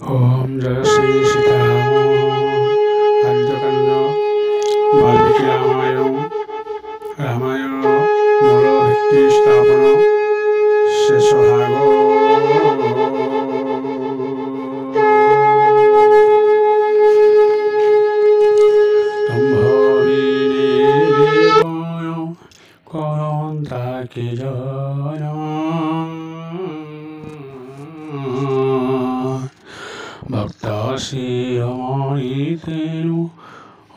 ओम जय श्री सीताराम आद्यकन्या वाल्मीकि रामायण मूल भित्ति स्थापन शेष भाग Bhaktasiramaniténu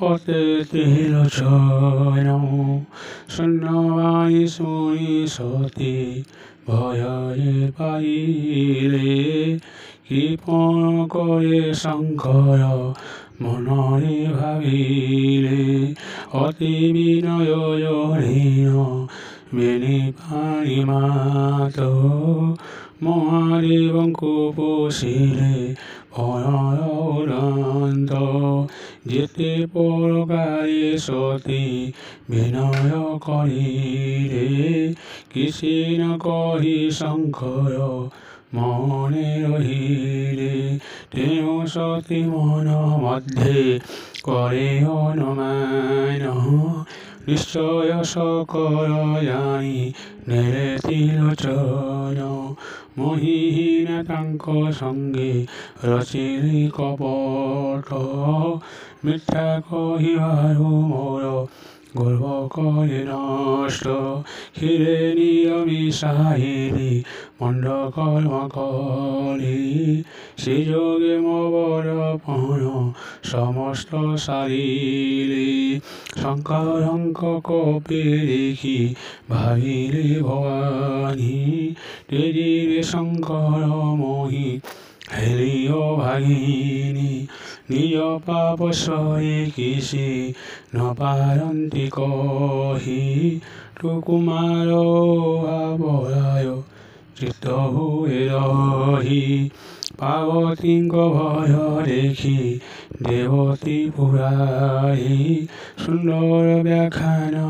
Otetilochayanam Sunnavani Suni Sati Bhayaye Paile Kipana Kore Sankara Manari Bhavile Oti Vinayo Yorino Vinipani Mato Mohari Vankuposile Panaranto Jete Porokari Soti Vinaya Karire Kisina Kahi Sankara Mane Rahire Teno Sati Mana Madhe Kare Anumana Nishchaya Sakarayani Neretilochana Mohihina Tanko Sange Rachiri Kapata Mithya Kahivaru Mora Gurva Kare Nashta Hireniya Misahiri Manda Kalma Kali Sijoge Mavara Pana Samasta Sarili Sankaranka Kopiriki Bhavili Bhavani Tejire Sankara Mohi Heliyo Bhagini Niyo Papasari Kisi Naparanti Kohi Tukumaro Aborayo Chittahu Edahi Pavatinko Bhaya Dekhi Devati Purahi Sundara Vyakhana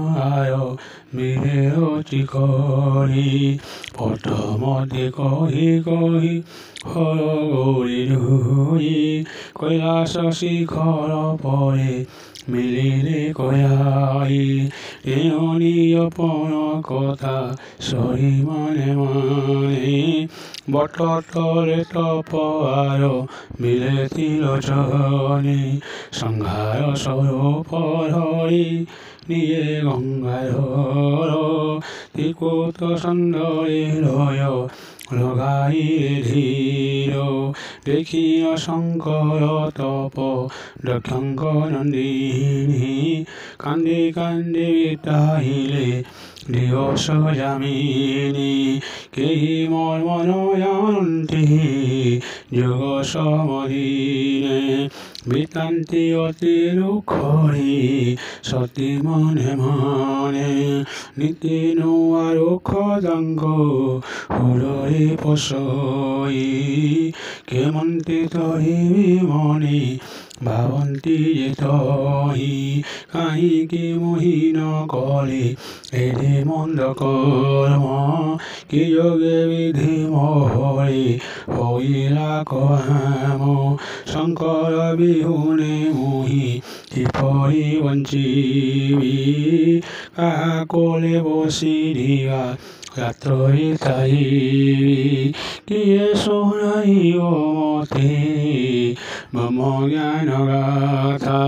Ayo Mirero Chikori Pottamati Kohi Kohi Hara Gori Dui Kailasa Shikhara Pare Milile Koyai Eoni Yapana Kotha Sori Mane Mane Bhattatare Taparo Mileti Lochani Sanghara Saropari Niye Gangayoro Tikuta Sandari Loyo Logai Dhiro Dekhiya Sankara Tapo Dakyanka Nandini Kandi Kandi Vitahile Diyosa Jamini Kehi Marmano Yanti Yoga Samadine Vitanti Oti Rukhari Sati Mane Mane Nitino Arukha Dango Hurari Posoi Kemanti Tahi Vimani Bhavanti Jetahi Kahiki Mohina Kali Ede Manda Karma Ki Yoge Vidhi Mohori Hoila Kohamo Sankara Bihune Mohi Kipari Vanchivi Kahakole Bosidiga Yatroi Tahi Kiye Sonai Omote Mamo Jnanagatha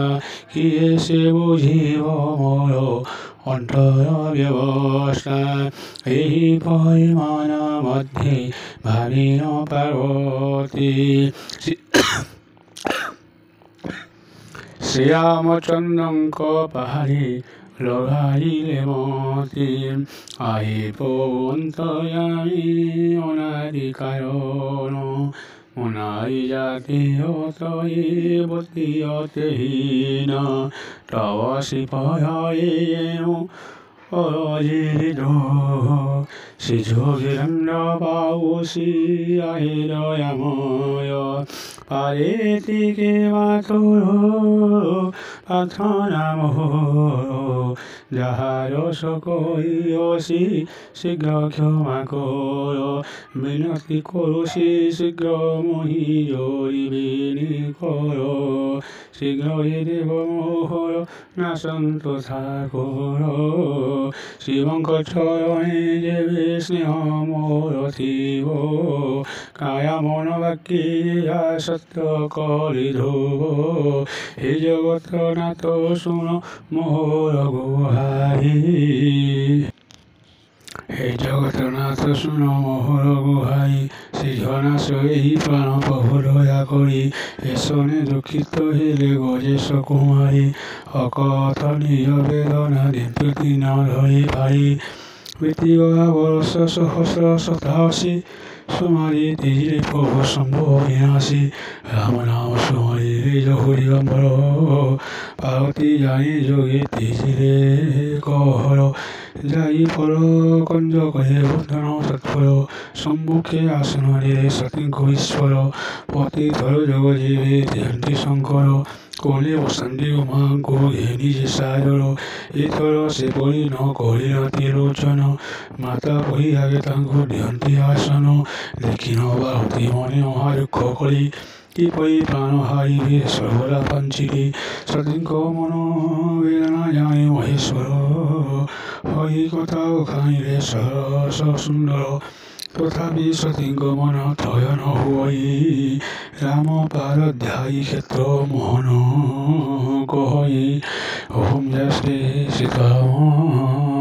Kiye Se Bujivo Moro Antara Vyavastha Ehi Parimana Madhe Bhavina Parvati Siyamachandranka Pahari Logaile Moti Ahipo Untayami Onadi Karono Unai Jati Otoi Buddhi Otehina Tavasi Payayenu 어지리도 시조기란다 바우시 아히러야 모여 파리티기 마토로 파타나모로 자하로소코이오시 시가교마코로 미나티코로시 시가모히요 이비니코로 시가이리보모호로 나선토 사고로 시원코초로 이제비스니어모로티보 가야모노바키야 সত্যকরিধো হে জগৎনাথ শুনো মোর গুহারি হে জগতনাথ শুনো মোহর গুহারি শ্রীধনাশ এই প্রাণ প্রভু দয়া করি এসনে দুঃখিত হেলে গজেশ কুমারী অকথনীয় বেদনা দিন দিন ধরি পারি বৃত্তিগা বরস সহস্র শতাশী সুমারি তেজিরে প্রভু শম্ভু বিনাশী রাম নাম সুমারি রেজ হরি অম্বর পার্বতী জানি যোগে তেজিরে কহর যাই পর কঞ্জ করে বন্ধন সৎফল সম্মুখে আসন রে সতিঙ্ক ঈশ্বর পতি ধর যোগ জীবে দেহন্তি শঙ্কর কোলে বসন্তি উমাঙ্ক ঘে নিজে সাদর এথর সে পরি ন করিল তিলোচন মাতা বহি আগে তাঙ্কু দিয়ন্তি আসন দেখিন বাহুতি মনে মহাদুঃখ করি কিপরি প্রাণ হারিবে সর্বদা পাঞ্চিরি সতিঙ্ক মন বেদনা জানে মহেশ্বর হই কথাও খাইলে সরস সুন্দর তথাপি সতিঙ্ক মন থয়ন হুই রাম পারধ্যায়ী ক্ষেত্র মোহন কহি ওম জয় শ্রী সীতারাম